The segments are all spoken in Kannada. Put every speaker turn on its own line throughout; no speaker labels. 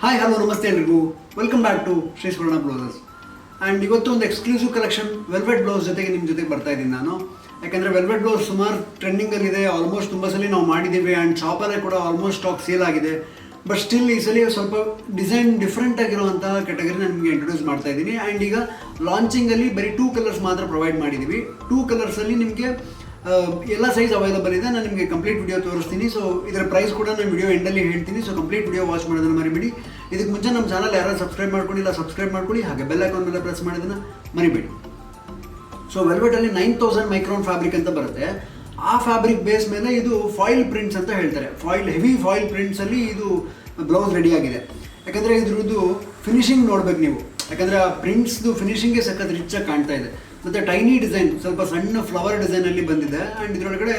ಹಾಯ್ ಹಲೋ ನಮಸ್ತೆ ಎಲ್ರಿಗೂ, welcome back to Shri Swarna blouses. And ಇವತ್ತು ಒಂದು ಎಕ್ಸ್ಕ್ಲೂಸಿವ್ ಕಲೆಕ್ಷನ್ ವೆಲ್ವೆಟ್ ಬ್ಲೌಸ್ ಜೊತೆಗೆ ನಿಮ್ಮ ಜೊತೆಗೆ ಬರ್ತಾ ಇದ್ದೀನಿ ನಾನು. ಯಾಕಂದರೆ ವೆಲ್ವೆಟ್ ಬ್ಲೌಸ್ ಸುಮಾರು ಟ್ರೆಂಡಿಂಗಲ್ಲಿದೆ, ಆಲ್ಮೋಸ್ಟ್ ತುಂಬ ಸಲ ನಾವು ಮಾಡಿದ್ದೀವಿ ಆ್ಯಂಡ್ ಶಾಪಲ್ಲೇ ಕೂಡ ಆಲ್ಮೋಸ್ಟ್ ಸ್ಟಾಕ್ ಸೇಲ್ ಆಗಿದೆ. ಬಟ್ ಸ್ಟಿಲ್ ಈ ಸಲ ಸ್ವಲ್ಪ ಡಿಸೈನ್ ಡಿಫ್ರೆಂಟ್ ಆಗಿರುವಂತಹ ಕೆಟಗರಿ ನಾನು ನಿಮಗೆ ಇಂಟ್ರೊಡ್ಯೂಸ್ ಮಾಡ್ತಾ ಇದ್ದೀನಿ. ಆ್ಯಂಡ್ ಈಗ ಲಾಂಚಿಂಗಲ್ಲಿ ಬರೀ 2 ಕಲರ್ಸ್ ಮಾತ್ರ ಪ್ರೊವೈಡ್ ಮಾಡಿದ್ದೀವಿ. 2 ಕಲರ್ಸಲ್ಲಿ ನಿಮಗೆ ಎಲ್ಲ ಸೈಜ್ ಅವೈಲಬಲ್ ಇದೆ. ನಾನು ನಿಮಗೆ ಕಂಪ್ಲೀಟ್ ವಿಡಿಯೋ ತೋರಿಸ್ತೀನಿ. ಸೊ ಇದರ ಪ್ರೈಸ್ ಕೂಡ ನಾನು ವಿಡಿಯೋ ಎಂಡಲ್ಲಿ ಹೇಳ್ತೀನಿ. ಸೊ ಕಂಪ್ಲೀಟ್ ವಿಡಿಯೋ ವಾಚ್ ಮಾಡೋದನ್ನು ಮರಿಬೇಡಿ. ಇದಕ್ಕೆ ಮುಂಚೆ ನಮ್ಮ ಚಾನಲ್ ಯಾರು ಸಬ್ಸ್ಕ್ರೈಬ್ ಮಾಡ್ಕೊಂಡಿಲ್ಲ ಸಬ್ಸ್ಕ್ರೈಬ್ ಮಾಡ್ಕೊಳ್ಳಿ, ಹಾಗೆ ಬೆಲ್ ಐಕಾನ್ ಮೇಲೆ ಪ್ರೆಸ್ ಮಾಡೋದನ್ನು ಮರಿಬೇಡಿ. ಸೊ ವೆಲ್ವೆಟಲ್ಲಿ 9000 ಮೈಕ್ರಾನ್ ಫ್ಯಾಬ್ರಿಕ್ ಅಂತ ಬರುತ್ತೆ. ಆ ಫ್ಯಾಬ್ರಿಕ್ ಬೇಸ್ ಮೇಲೆ ಇದು ಫಾಯಿಲ್ ಪ್ರಿಂಟ್ಸ್ ಅಂತ ಹೇಳ್ತಾರೆ. ಹೆವಿ ಫಾಯಿಲ್ ಪ್ರಿಂಟ್ಸಲ್ಲಿ ಇದು ಬ್ಲೌಸ್ ರೆಡಿ ಆಗಿದೆ. ಯಾಕಂದರೆ ಇದ್ರದ್ದು ಫಿನಿಶಿಂಗ್ ನೋಡ್ಬೇಕು ನೀವು, ಯಾಕಂದರೆ ಆ ಪ್ರಿಂಟ್ಸ್ದು ಫಿನಿಶಿಂಗ್ಗೆ ಸಖತ್ ರಿಚಾಗಿ ಕಾಣ್ತಾ ಇದೆ. ಮತ್ತು ಟೈನಿ ಡಿಸೈನ್, ಸ್ವಲ್ಪ ಸಣ್ಣ ಫ್ಲವರ್ ಡಿಸೈನಲ್ಲಿ ಬಂದಿದೆ. ಆ್ಯಂಡ್ ಇದರೊಳಗಡೆ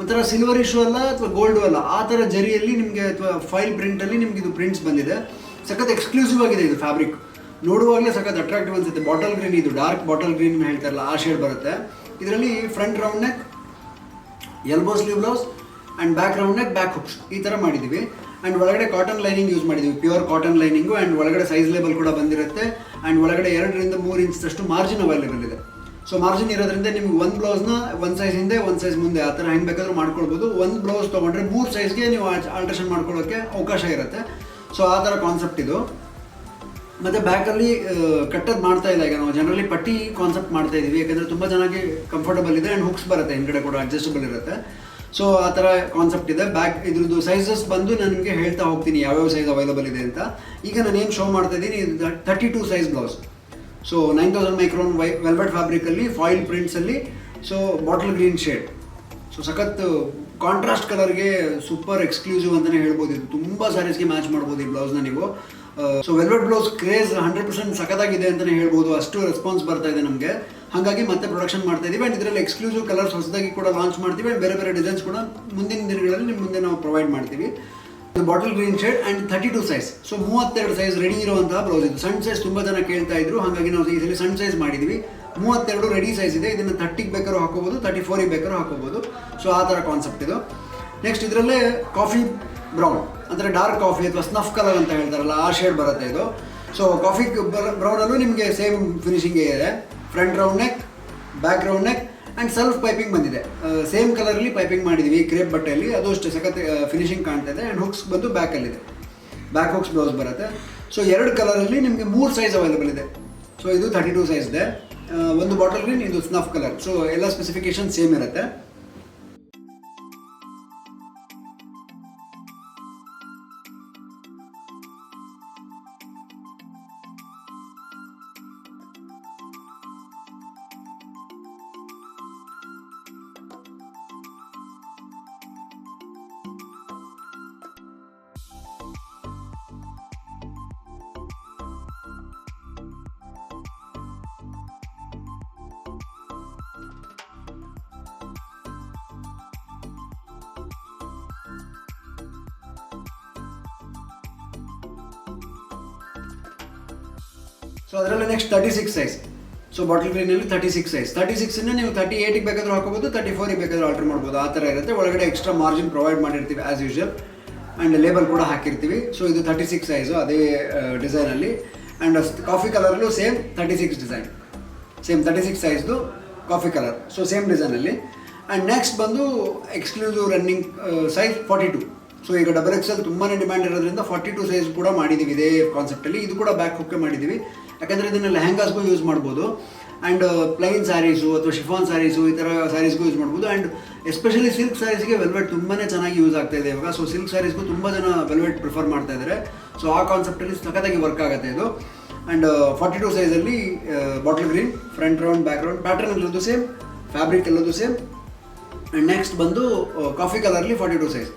ಒಂಥರ ಸಿಲ್ವರಿಶು ಅಲ್ಲ ಅಥವಾ ಗೋಲ್ಡು ಅಲ್ಲ, ಆ ಥರ ಜರಿಯಲ್ಲಿ ನಿಮಗೆ ಅಥವಾ ಫೈಲ್ ಪ್ರಿಂಟಲ್ಲಿ ನಿಮ್ಗೆ ಇದು ಪ್ರಿಂಟ್ಸ್ ಬಂದಿದೆ. ಸಖತ್ ಎಕ್ಸ್ಕ್ಲೂಸಿವ್ ಆಗಿದೆ ಇದು ಫ್ಯಾಬ್ರಿಕ್. ನೋಡುವಾಗಲೇ ಸಖತ್ ಅಟ್ರಾಕ್ಟಿವ್ ಅನಿಸುತ್ತೆ. ಬಾಟಲ್ ಗ್ರೀನ್, ಇದು ಡಾರ್ಕ್ ಬಾಟಲ್ ಗ್ರೀನ್ ಹೇಳ್ತಾರಲ್ಲ ಆ ಶೇಡ್ ಬರುತ್ತೆ. ಇದರಲ್ಲಿ front round neck, elbow sleeve blouse and back round neck, back hooks ಈ ಥರ ಮಾಡಿದ್ದೀವಿ. ಆ್ಯಂಡ್ ಒಳಗಡೆ ಕಾಟನ್ ಲೈನಿಂಗ್ ಯೂಸ್ ಮಾಡಿದ್ದೀವಿ, ಪ್ಯೂರ್ ಕಾಟನ್ ಲೈನಿಂಗು. ಆ್ಯಂಡ್ ಒಳಗಡೆ ಸೈಜ್ ಲೇಬಲ್ ಕೂಡ ಬಂದಿರುತ್ತೆ. ಆ್ಯಂಡ್ ಒಳಗಡೆ 2 ರಿಂದ 3 ಇಂಚಷ್ಟು ಮಾರ್ಜಿನ್ ಅವೈಲೇಬಲ್ ಇದೆ. ಸೊ ಮಾರ್ಜಿನ್ ಇರೋದ್ರಿಂದ ನಿಮ್ಗೆ ಒಂದು ಬ್ಲೌಸ್ನ ಒಂದು ಸೈಜ್ ಹಿಂದೆ ಒಂದು ಸೈಜ್ ಮುಂದೆ ಆ ಥರ ಹೆಂಗೆ ಬೇಕಾದ್ರೂ ಮಾಡ್ಕೊಳ್ಬೋದು. ಒಂದು ಬ್ಲೌಸ್ ತೊಗೊಂಡ್ರೆ 3 ಸೈಜ್ಗೆ ನೀವು ಆಲ್ಟ್ರೇಷನ್ ಮಾಡ್ಕೊಳ್ಳೋಕ್ಕೆ ಅವಕಾಶ ಇರುತ್ತೆ. ಸೊ ಆ ಥರ ಕಾನ್ಸೆಪ್ಟ್ ಇದು. ಮತ್ತು ಬ್ಯಾಕಲ್ಲಿ ಕಟ್ಟೋದು ಮಾಡ್ತಾ ಇಲ್ಲ, ಈಗ ನಾವು ಜನರಲಿ ಪಟ್ಟಿ ಕಾನ್ಸೆಪ್ಟ್ ಮಾಡ್ತಾ ಇದ್ದೀವಿ. ಯಾಕಂದರೆ ತುಂಬ ಚೆನ್ನಾಗಿ ಕಂಫರ್ಟಬಲ್ ಇದೆ. ಆ್ಯಂಡ್ ಹುಕ್ಸ್ ಬರುತ್ತೆ, ಹಿಂದ್ಗಡೆ ಕೂಡ ಅಡ್ಜಸ್ಟಬಲ್ ಇರುತ್ತೆ. ಸೊ ಆ ಥರ ಕಾನ್ಸೆಪ್ಟ್ ಇದೆ. ಬ್ಯಾಕ್ ಇದ್ರದ್ದು ಸೈಜಸ್ ಬಂದು ನಾನು ನಿಮಗೆ ಹೇಳ್ತಾ ಹೋಗ್ತೀನಿ ಯಾವ್ಯಾವ ಸೈಜ್ ಅವೈಲಬಲ್ ಇದೆ ಅಂತ. ಈಗ ನಾನು ಏನು ಶೋ ಮಾಡ್ತಾ ಇದ್ದೀನಿ, ಇದು 32 size blouse. So 9000 micron velvet ಫ್ಯಾಬ್ರಿಕಲ್ಲಿ ಫಾಯಿಲ್ ಪ್ರಿಂಟ್ಸಲ್ಲಿ, so bottle green shade. So ಸಖತ್ ಕಾಂಟ್ರಾಸ್ಟ್ ಕಲರ್ಗೆ ಸೂಪರ್ ಎಕ್ಸ್ಕ್ಲೂಸಿವ್ ಅಂತಲೇ ಹೇಳ್ಬೋದು. ಇದು ತುಂಬ ಸ್ಯಾರೀಸ್ಗೆ ಮ್ಯಾಚ್ ಮಾಡ್ಬೋದು ಈ ಬ್ಲೌಸ್ನ ನೀವು. ಸೊ ವೆಲ್ವೆಟ್ ಬ್ಲೌಸ್ ಕ್ರೇಜ್ 100% ಸಖತ್ತಾಗಿದೆ ಅಂತಲೇ ಹೇಳ್ಬೋದು. ಅಷ್ಟು ರೆಸ್ಪಾನ್ಸ್ ಬರ್ತಾ ಇದೆ ನಮಗೆ. ಹಾಗಾಗಿ ಮತ್ತೆ ಪ್ರೊಡಕ್ಷನ್ ಮಾಡ್ತಾ ಇದ್ದೀವಿ. ಆ್ಯಂಡ್ ಇದರಲ್ಲಿ ಎಕ್ಸ್ಕ್ಲೂಸಿವ್ ಕಲರ್ಸ್ ಹೊಸದಾಗಿ ಕೂಡ ಲಾಂಚ್ ಮಾಡ್ತೀವಿ. ಆ್ಯಂಡ್ ಬೇರೆ ಬೇರೆ ಡಿಸೈನ್ಸ್ ಕೂಡ ಮುಂದಿನ ದಿನಗಳಲ್ಲಿ ನಿಮ್ಮ ಮುಂದೆ ನಾವು ಪ್ರೊವೈಡ್ ಮಾಡ್ತೀವಿ. Bottle green shade and 32 size. So 32 size ready ಇರುವಂತಹ ಬ್ಲೌಸ್ ಇದು. ಸಣ್ಣ ಸೈಜ್ ತುಂಬ ಜನ ಕೇಳ್ತಾ ಇದ್ರು, ಹಾಗಾಗಿ ನಾವು ಇದರಲ್ಲಿ ಸಣ್ಣ ಸೈಜ್ ಮಾಡಿದ್ವಿ. 32 ರೆಡಿ ಸೈಜ್ ಇದೆ. ಇದನ್ನು 30ಗೆ ಬೇಕಾದ್ರೂ ಹಾಕೋಬೋದು, 34ಗೆ ಬೇಕಾದ್ರೂ ಹಾಕೋಬೋದು. ಸೊ ಆ ಥರ ಕಾನ್ಸೆಪ್ಟ್ ಇದು. ನೆಕ್ಸ್ಟ್ ಇದರಲ್ಲೇ ಕಾಫಿ ಬ್ರೌನ್ ಅಂದರೆ ಡಾರ್ಕ್ ಕಾಫಿ ಅಥವಾ ಸ್ನಫ್ ಕಲರ್ ಅಂತ ಹೇಳ್ತಾರಲ್ಲ ಆ ಶೇಡ್ ಬರುತ್ತೆ ಇದು. ಸೊ ಕಾಫಿ ಬ್ರೌನಲ್ಲೂ ನಿಮಗೆ ಸೇಮ್ ಫಿನಿಶಿಂಗೇ ಇದೆ. Front round neck, back round neck and self piping ಬಂದಿದೆ. ಸೇಮ್ ಕಲರಲ್ಲಿ ಪೈಪಿಂಗ್ ಮಾಡಿದ್ದೀವಿ ಕ್ರೇಪ್ ಬಟ್ಟೆಯಲ್ಲಿ, ಅದು ಅಷ್ಟೇ ಸಖತ್ ಫಿನಿಶಿಂಗ್ ಕಾಣ್ತಾ ಇದೆ. ಆ್ಯಂಡ್ ಹುಕ್ಸ್ ಬಂದು ಬ್ಯಾಕಲ್ಲಿದೆ, ಬ್ಯಾಕ್ ಹುಕ್ಸ್ ಬ್ಲೌಸ್ ಬರುತ್ತೆ. ಸೊ 2 ಕಲರಲ್ಲಿ ನಿಮಗೆ 3 ಸೈಜ್ ಅವೈಲೇಬಲ್ ಇದೆ. ಸೊ ಇದು 32 ಸೈಜ್ ಇದೆ. ಒಂದು ಬಾಟಲ್ ಗ್ರೀನ್, ಇದು ಸ್ನಫ್ ಕಲರ್. ಸೊ ಎಲ್ಲ ಸ್ಪೆಸಿಫಿಕೇಶನ್ ಸೇಮ್ ಇರುತ್ತೆ. ಸೊ ಅದರಲ್ಲಿ ನೆಕ್ಸ್ಟ್ 36 ಸೈಜ್. ಸೊ ಬಾಟಲ್ ಗ್ರೀನಲ್ಲಿ 36 ಸೈಜ್. 36 ನೀವು 38ಗೆ ಬೇಕಾದರೂ ಹಾಕೋಬೋದು, 34ಗೆ ಬೇಕಾದರೂ ಆಲ್ಟರ್ ಮಾಡ್ಬೋದು. ಆ ಥರ ಇರುತ್ತೆ. ಒಳಗಡೆ ಎಕ್ಸ್ಟ್ರಾ ಮಾರ್ಜಿನ್ ಪ್ರೊವೈಡ್ ಮಾಡಿರ್ತೀವಿ ಆ್ಯಸ್ ಯೂಶುವಲ್. ಆ್ಯಂಡ್ ಲೇಬಲ್ ಕೂಡ ಹಾಕಿರ್ತೀವಿ. ಸೊ ಇದು 36 ಸೈಜು ಅದೇ ಡಿಸೈನಲ್ಲಿ. ಆ್ಯಂಡ್ ಕಾಫಿ ಕಲರ್ಲು ಸೇಮ್ 36 ಡಿಸೈನ್, ಸೇಮ್ 36 ಸೈಜ್ದು ಕಾಫಿ ಕಲರ್. ಸೊ ಸೇಮ್ ಡಿಸೈನಲ್ಲಿ. ಆ್ಯಂಡ್ ನೆಕ್ಸ್ಟ್ ಬಂದು ಎಕ್ಸ್ಕ್ಲೂಸಿವ್ ರನ್ನಿಂಗ್ ಸೈಜ್ 42. ಸೊ ಈಗ XXL ತುಂಬಾ ಡಿಮ್ಯಾಂಡ್ ಇರೋದ್ರಿಂದ 42 ಸೈಜ್ ಕೂಡ ಮಾಡಿದ್ದೀವಿ ಇದೇ ಕಾನ್ಸೆಪ್ಟಲ್ಲಿ. ಇದು ಕೂಡ ಬ್ಯಾಕ್ ಹುಕ್ಕೆ ಮಾಡಿದ್ದೀವಿ, ಯಾಕಂದರೆ ಇದನ್ನು ಲೆಹಂಗಾಸ್ಗೂ ಯೂಸ್ ಮಾಡ್ಬೋದು. ಆ್ಯಂಡ್ ಪ್ಲೈನ್ ಸ್ಯಾರೀಸು ಅಥವಾ ಶಿಫಾನ್ ಸ್ಯಾರೀಸು ಈ ಥರ ಸ್ಯಾರೀಸ್ಗೂ ಯೂಸ್ ಮಾಡ್ಬೋದು. ಆ್ಯಂಡ್ ಎಸ್ಪೆಷಲಿ ಸಿಲ್ಕ್ ಸ್ಯಾರೀಸ್ಗೆ ವೆಲ್ವೆಟ್ ತುಂಬಾ ಚೆನ್ನಾಗಿ ಯೂಸ್ ಆಗ್ತಾ ಇದೆ ಇವಾಗ. ಸೊ ಸಿಲ್ಕ್ ಸ್ಯಾರೀಸ್ಗೂ ತುಂಬ ಜನ ವೆಲ್ವೆಟ್ ಪ್ರಿಫರ್ ಮಾಡ್ತಾ ಇದ್ದಾರೆ. ಸೊ ಆ ಕಾನ್ಸೆಪ್ಟಲ್ಲಿ ಸಖತ್ತಾಗಿ ವರ್ಕ್ ಆಗುತ್ತೆ ಇದು. ಆ್ಯಂಡ್ 42 ಸೈಜಲ್ಲಿ bottle green, front round, back round, pattern ಎಲ್ಲದು ಸೇಮ್, ಫ್ಯಾಬ್ರಿಕ್ ಎಲ್ಲದು ಸೇಮ್. ಆ್ಯಂಡ್ ನೆಕ್ಸ್ಟ್ ಬಂದು ಕಾಫಿ ಕಲರ್ಲಿ 42 ಸೈಜ್.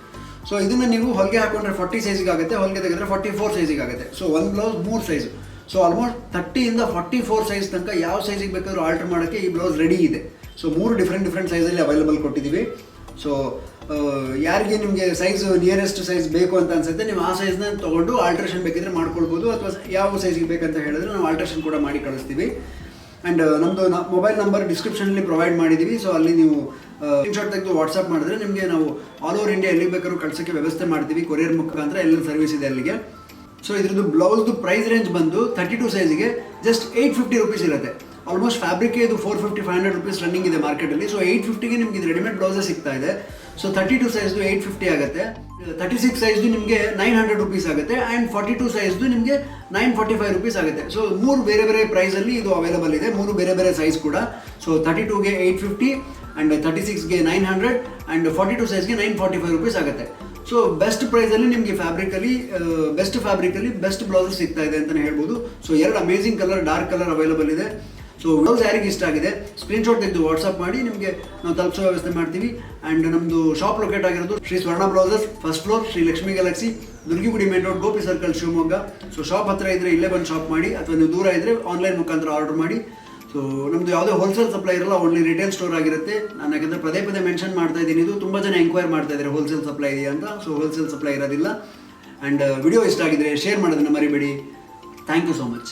ಸೊ ಇದನ್ನು ನೀವು ಹೊಲಿಗೆ ಹಾಕೊಂಡ್ರೆ 40 ಸೈಜಿಗೆ ಆಗುತ್ತೆ, ಹೊಲಿಗೆ ತೆಗೆದ್ರೆ 44 ಸೈಜಿಗೆ ಆಗುತ್ತೆ. ಸೊ ಒಂದು ಬ್ಲೌಸ್ 3 ಸೈಜು. ಸೊ ಆಲ್ಮೋಸ್ಟ್ 30 ಇಂದ 44 ಸೈಜ್ ತನಕ ಯಾವ ಸೈಜಿಗೆ ಬೇಕಾದ್ರೂ ಆಲ್ಟರ್ ಮಾಡೋಕ್ಕೆ ಈ ಬ್ಲೌಸ್ ರೆಡಿ ಇದೆ. ಸೊ 3 ಡಿಫ್ರೆಂಟ್ ಸೈಜಲ್ಲಿ ಅವೈಲೇಬಲ್ ಕೊಟ್ಟಿದ್ದೀವಿ. ಸೊ ಯಾರಿಗೆ ನಿಮಗೆ ಸೈಜ್ ನಿಯರೆಸ್ಟ್ ಸೈಜ್ ಬೇಕು ಅಂತ ಅನ್ಸುತ್ತೆ, ನೀವು ಆ ಸೈಜ್ನ ತೊಗೊಂಡು ಆಲ್ಟ್ರೇಷನ್ ಬೇಕಿದ್ರೆ ಮಾಡ್ಕೊಳ್ಬೋದು. ಅಥವಾ ಯಾವ ಸೈಜ್ಗೆ ಬೇಕಂತ ಹೇಳಿದ್ರೆ ನಾವು ಆಲ್ಟ್ರೇಷನ್ ಕೂಡ ಮಾಡಿ ಕಳಿಸ್ತೀವಿ. ಆ್ಯಂಡ್ ನಮ್ಮದು ಮೊಬೈಲ್ ನಂಬರ್ ಡಿಸ್ಕ್ರಿಪ್ಷನಲ್ಲಿ ಪ್ರೊವೈಡ್ ಮಾಡಿದ್ದೀವಿ. ಸೊ ಅಲ್ಲಿ ನೀವು ಸ್ಕ್ರೀನ್ಶಾಟ್ ತೆಗೆದು ವಾಟ್ಸಪ್ ಮಾಡಿದ್ರೆ ನಿಮಗೆ ನಾವು ಆಲ್ ಓವರ್ ಇಂಡಿಯಾ ಎಲ್ಲಿ ಬೇಕಾದ್ರೂ ಕಳ್ಸೋಕ್ಕೆ ವ್ಯವಸ್ಥೆ ಮಾಡ್ತೀವಿ. ಕೊರಿಯರ್ ಮುಖಾಂತರ ಎಲ್ಲ ಸರ್ವಿಸ್ ಇದೆ ಅಲ್ಲಿಗೆ. ಸೊ ಇದ್ರದ್ದು ಬ್ಲೌಸ್ದು ಪ್ರೈಸ್ ರೇಂಜ್ ಬಂದು 32 ಸೈಜ್ಗೆ ಜಸ್ಟ್ 850 ರುಪೀಸ್ ಇರುತ್ತೆ. ಆಲ್ಮೋಸ್ಟ್ ಫ್ಯಾಬ್ರಿಕ್ ಇದು 450-500 ರುಪೀಸ್ ರನ್ನಿಂಗ್ ಇದೆ ಮಾರ್ಕೆಟಲ್ಲಿ. ಸೊ 850ಗೆ ನಿಮ್ಗೆ ಇದು ರೆಡಿಮೇಡ್ ಬ್ಲೌಸೇ ಸಿಗ್ತಾ ಇದೆ. ಸೊ 32 ಸೈಜ್ದು 850 ಆಗುತ್ತೆ, 36 ಸೈಜ್ದು ನಿಮಗೆ 900 ರುಪೀಸ್ ಆಗುತ್ತೆ, ಆ್ಯಂಡ್ 42 ಸೈಜ್ದು ನಿಮಗೆ 945 ರುಪೀಸ್ ಆಗುತ್ತೆ. ಸೊ 3 ಬೇರೆ ಬೇರೆ ಪ್ರೈಸಲ್ಲಿ ಇದು ಅವೈಲಬಲ್ ಇದೆ, 3 ಬೇರೆ ಬೇರೆ ಸೈಜ್ ಕೂಡ. ಸೊ 32ಗೆ 850 ಆ್ಯಂಡ್ 36ಗೆ 900 ಆ್ಯಂಡ್ 42 ಸೈಜ್ಗೆ 945 ರುಪೀಸ್ ಆಗುತ್ತೆ. ಸೊ ಬೆಸ್ಟ್ ಪ್ರೈಸಲ್ಲಿ ನಿಮಗೆ ಫ್ಯಾಬ್ರಿಕಲ್ಲಿ ಬೆಸ್ಟ್ ಬ್ಲೌಸಸ್ ಸಿಗ್ತಾ ಇದೆ ಅಂತಲೇ ಹೇಳ್ಬೋದು. So 2 amazing colour, dark colour available ಇದೆ. ಸೊ ಬ್ಲೌಸ್ ಯಾರಿಗೆ ಇಷ್ಟ ಆಗಿದೆ ಸ್ಕ್ರೀನ್ಶಾಟ್ ತೆಗೆದು ವಾಟ್ಸಪ್ ಮಾಡಿ, ನಿಮಗೆ ನಾವು ತಲುಪಿಸೋ ವ್ಯವಸ್ಥೆ ಮಾಡ್ತೀವಿ. ಆ್ಯಂಡ್ ನಮ್ಮದು ಶಾಪ್ ಲೊಕೇಟ್ ಆಗಿರೋದು Shri Swarna blouses, first floor, Shri Lakshmi galaxy, Durgigudi main road, Gopi circle, Shivamogga. So shop ಹತ್ರ ಇದ್ದರೆ ಇಲ್ಲೇ ಬಂದು ಶಾಪ್ ಮಾಡಿ, ಅಥವಾ ನೀವು ದೂರ ಇದ್ದರೆ ಆನ್ಲೈನ್ ಮುಖಾಂತರ ಆರ್ಡರ್ ಮಾಡಿ. ಸೊ ನಮ್ಮದು ಯಾವುದೇ ಹೋಲ್ಸೇಲ್ ಸಪ್ಲೈ ಇರಲ್ಲ, ಓನ್ಲಿ ರಿಟೇಲ್ ಸ್ಟೋರ್ ಆಗಿರುತ್ತೆ. ನಾನು ಯಾಕಂದರೆ ಪದೇ ಮೆನ್ಷನ್ ಮಾಡ್ತಾ ಇದ್ದೀನಿ, ಇದು ತುಂಬ ಜನ ಎಂಕ್ವೈರ್ ಮಾಡ್ತಾ ಇದ್ದಾರೆ ಹೋಲ್ಸೇಲ್ ಸಪ್ಲೈ ಇದೆಯಾ ಅಂತ. ಸೊ ಹೋಲ್ಸೇಲ್ ಸಪ್ಲೈ ಇರೋದಿಲ್ಲ. ಆ್ಯಂಡ್ ವಿಡಿಯೋ ಇಷ್ಟ ಆಗಿದ್ರೆ ಶೇರ್ ಮಾಡೋದನ್ನು ಮರಿಬೇಡಿ. Thank you so much.